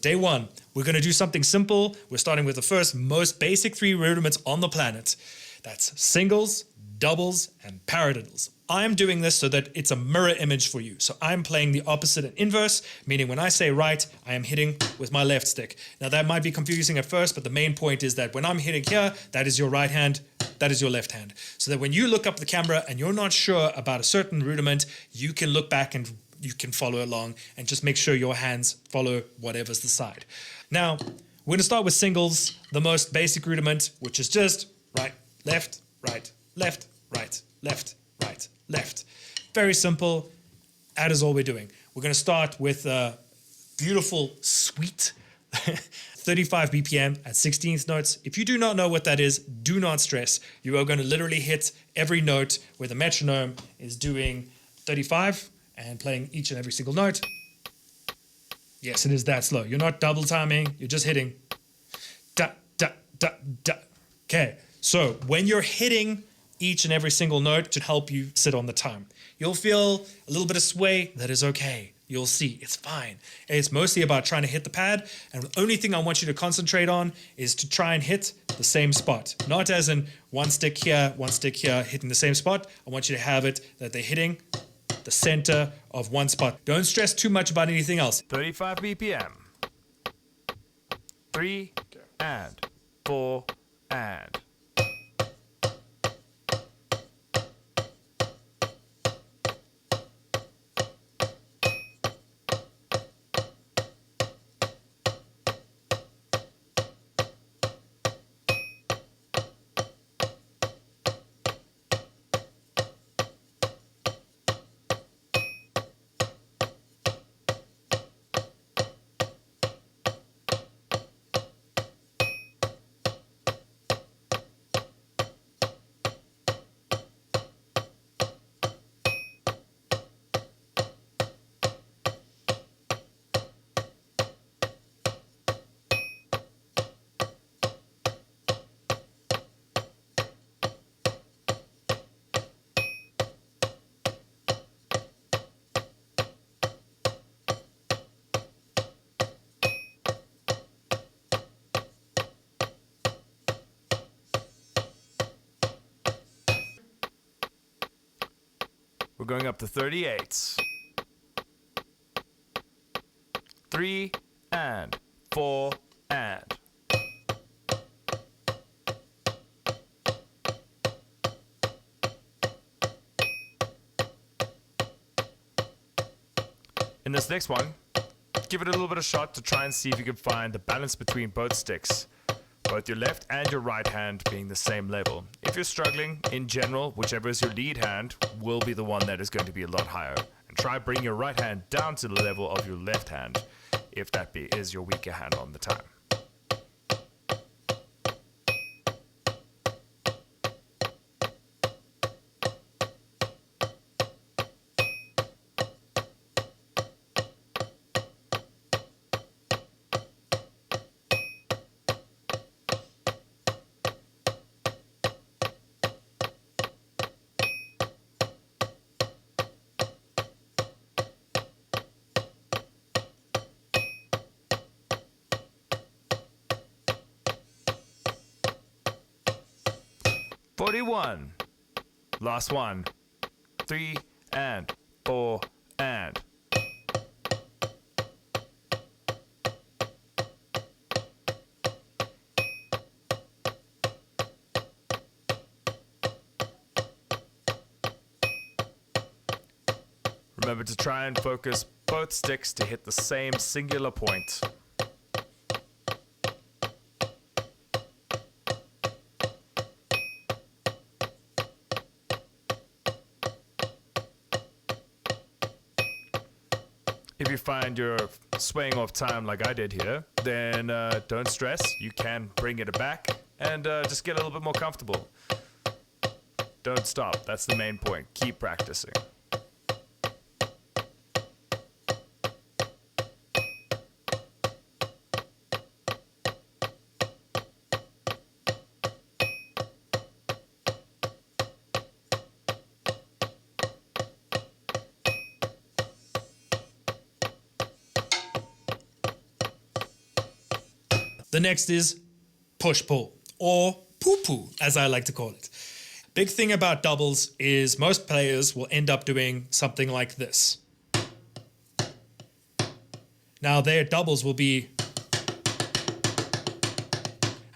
Day one, we're going to do something simple. We're starting with the first most basic 3 rudiments on the planet. That's singles, doubles, and paradiddles. I'm doing this so that it's a mirror image for you. So I'm playing the opposite and inverse, meaning when I say right, I am hitting with my left stick. Now that might be confusing at first, but the main point is that when I'm hitting here, that is your right hand, that is your left hand. So that when you look up the camera and you're not sure about a certain rudiment, you can look back and you can follow along and just make sure your hands follow whatever's the side. Now, we're gonna start with singles, the most basic rudiment, which is just right, left, right, left, right, left, right, left. Very simple. That is all we're doing. We're going to start with a beautiful, sweet 35 BPM at 16th notes. If you do not know what that is, do not stress. You are going to literally hit every note where the metronome is doing 35 and playing each and every single note. Yes, it is that slow. You're not double timing. You're just hitting da, da, da, da. Okay, so when you're hitting each and every single note to help you sit on the time, you'll feel a little bit of sway. That is okay. You'll see, it's fine. It's mostly about trying to hit the pad, and the only thing I want you to concentrate on is to try and hit the same spot. Not as in one stick here, hitting the same spot. I want you to have it that they're hitting the center of one spot. Don't stress too much about anything else. 35 BPM. 3 and 4 and. We're going up to 38s. 3 and 4 and. In this next one, give it a little bit of shot to try and see if you can find the balance between both sticks. Both your left and your right hand being the same level. If you're struggling, in general, whichever is your lead hand will be the one that is going to be a lot higher. And try bring your right hand down to the level of your left hand, if that is your weaker hand on the time. "41. Last one. 3 and 4 and. Remember to try and focus both sticks to hit the same singular point. If you find you're swaying off time like I did here, then don't stress. You can bring it back and just get a little bit more comfortable. Don't stop. That's the main point. Keep practicing. The next is push-pull, or poo-poo, as I like to call it. Big thing about doubles is most players will end up doing something like this. Now their doubles will be,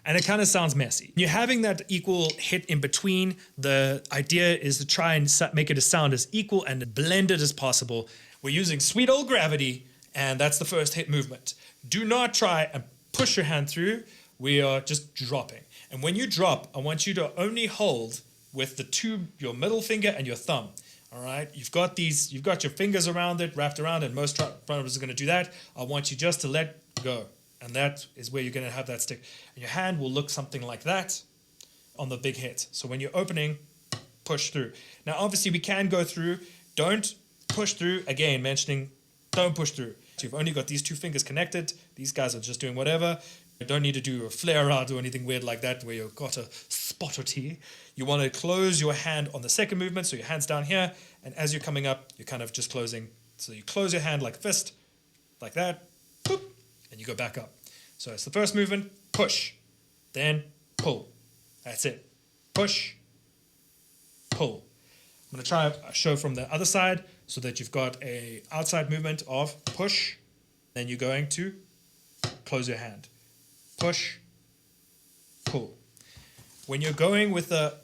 and it kind of sounds messy. You're having that equal hit in between. The idea is to try and make it a sound as equal and blended as possible. We're using sweet old gravity, and that's the first hit movement. Do not try and push your hand through. We are just dropping. And when you drop, I want you to only hold with your middle finger and your thumb. All right, you've got your fingers around it, wrapped around it. Most runners are going to do that. I want you just to let go. And that is where you're going to have that stick. And your hand will look something like that on the big hit. So when you're opening, push through. Now, obviously, we can go through. Don't push through. Again, mentioning, don't push through. You've only got these two fingers connected. These guys are just doing whatever. You don't need to do a flare out or anything weird like that where you've got a spot or T. You want to close your hand on the second movement. So your hand's down here. And as you're coming up, you're kind of just closing. So you close your hand like a fist, like that. Boop. And you go back up. So it's the first movement, push, then pull. That's it. Push, pull. I'm going to try a show from the other side so that you've got a outside movement of push. Then you're going to close your hand. Push, pull. When you're going with the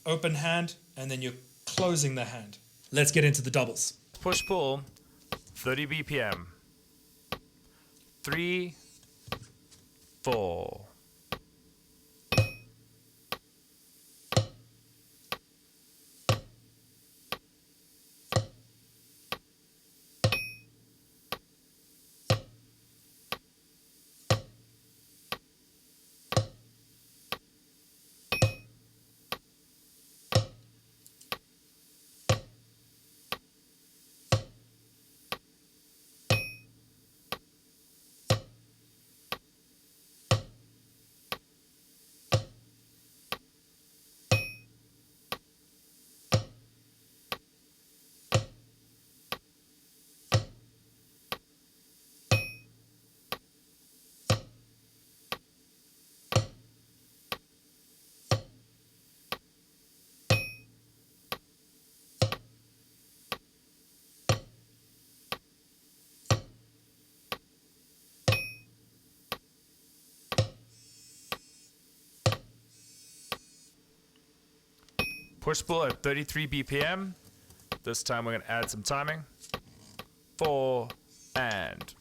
open hand and then you're closing the hand. Let's get into the doubles. Push pull, 30 BPM. 3, 4. Push pull at 33 BPM. This time we're going to add some timing. 4 and.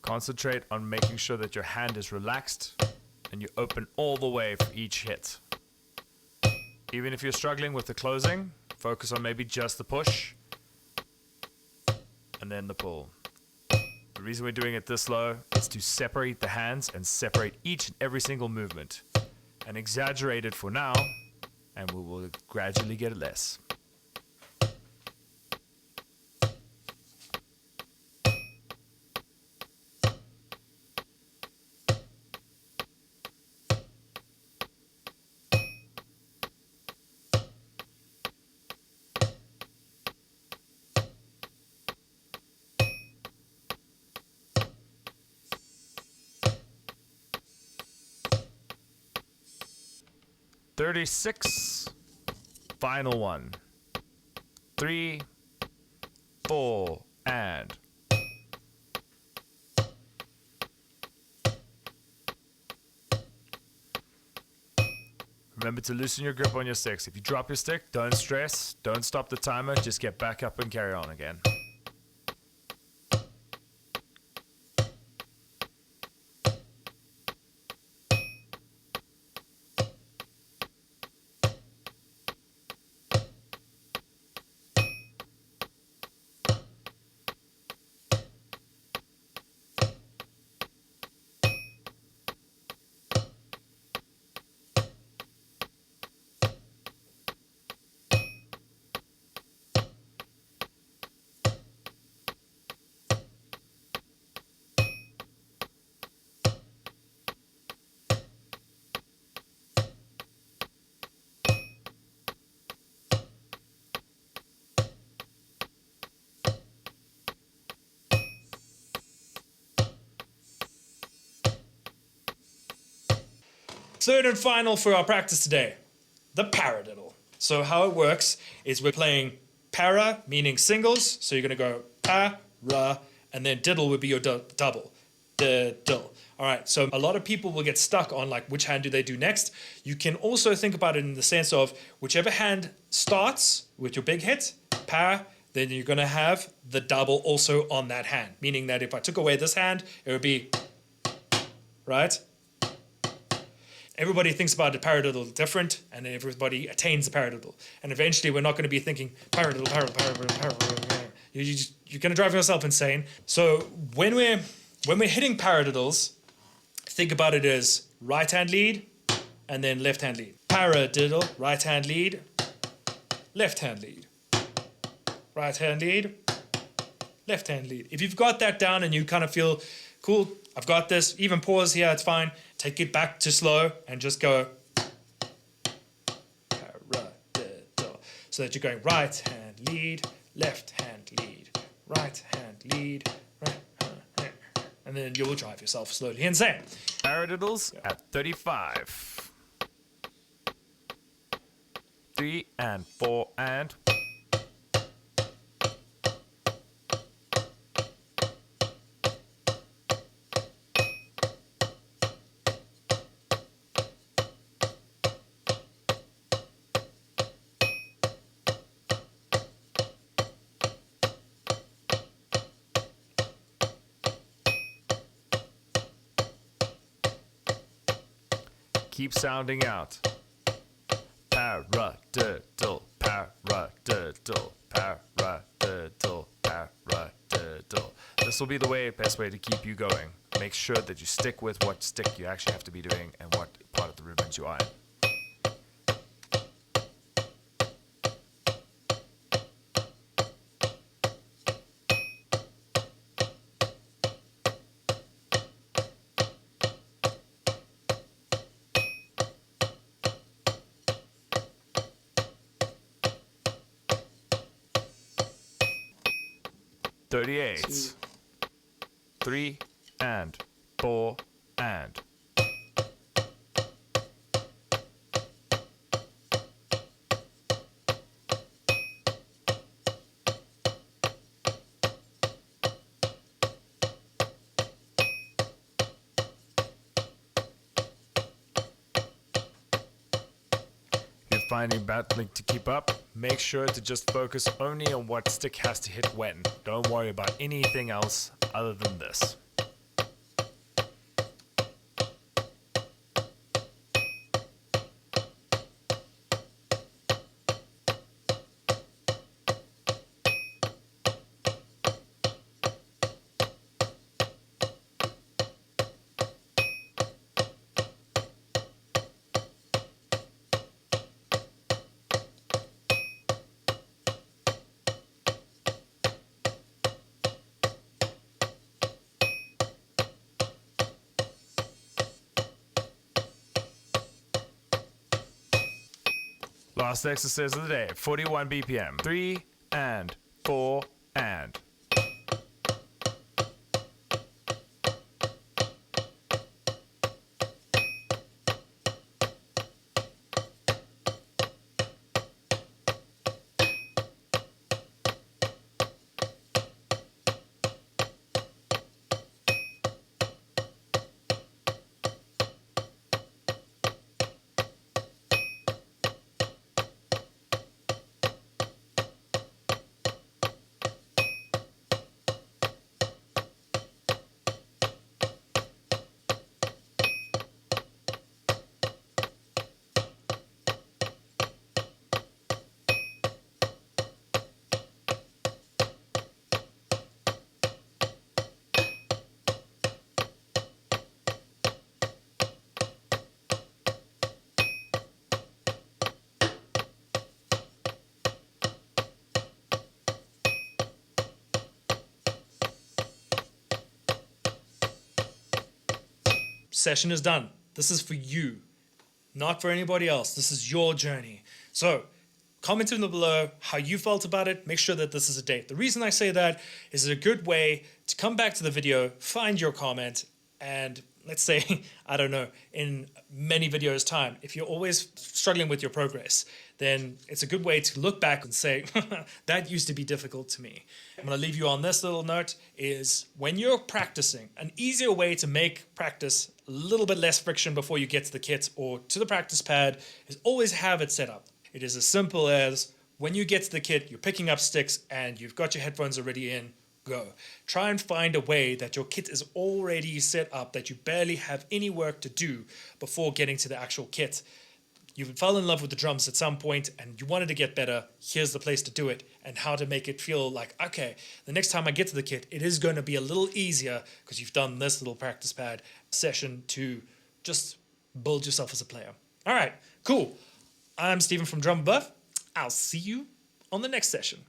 Concentrate on making sure that your hand is relaxed and you open all the way for each hit. Even if you're struggling with the closing, focus on maybe just the push and then the pull. The reason we're doing it this low is to separate the hands and separate each and every single movement and exaggerate it for now, and we will gradually get it less. "36, final one. 3, 4, and." Remember to loosen your grip on your sticks. If you drop your stick, don't stress, don't stop the timer, just get back up and carry on again. Third and final for our practice today, the paradiddle. So how it works is we're playing para, meaning singles. So you're going to go pa, ra, and then diddle would be your double. Diddle. All right, so a lot of people will get stuck on like which hand do they do next. You can also think about it in the sense of whichever hand starts with your big hit, pa, then you're going to have the double also on that hand. Meaning that if I took away this hand, it would be, right? Everybody thinks about the paradiddle different, and then everybody attains the paradiddle. And eventually we're not going to be thinking paradiddle, paradiddle. You're going to drive yourself insane. So when we're hitting paradiddles, think about it as right hand lead and then left hand lead. Paradiddle, right hand lead, left hand lead. Right hand lead, left hand lead. If you've got that down and you kind of feel, cool, I've got this, even pause here, it's fine. Take it back to slow and just go paradiddle. So that you're going right hand lead, left hand lead, right hand lead, right hand, and then you will drive yourself slowly insane. Paradiddles at 35. 3 and 4 and... Keep sounding out. Paradiddle, paradiddle, paradiddle, paradiddle. This will be the best way to keep you going. Make sure that you stick with what stick you actually have to be doing and what part of the rhythms you are in. Thirty-eight. 3 and 4 and. Finding battling to keep up, make sure to just focus only on what stick has to hit when. Don't worry about anything else other than this. Last exercise of the day, 41 BPM. 3 and 4 and. Session is done. This is for you, not for anybody else. This is your journey. So comment in the below how you felt about it. Make sure that this is a date. The reason I say that is a good way to come back to the video, find your comment, And let's say, I don't know, in many videos' time, if you're always struggling with your progress, then it's a good way to look back and say, that used to be difficult to me. I'm going to leave you on this little note is when you're practicing, an easier way to make practice a little bit less friction before you get to the kit or to the practice pad is always have it set up. It is as simple as when you get to the kit, you're picking up sticks and you've got your headphones already in, go. Try and find a way that your kit is already set up, that you barely have any work to do before getting to the actual kit. You fell in love with the drums at some point and you wanted to get better. Here's the place to do it and how to make it feel like, okay, the next time I get to the kit, it is going to be a little easier because you've done this little practice pad session to just build yourself as a player. All right, cool. I'm Stephen from Drum Buff. I'll see you on the next session.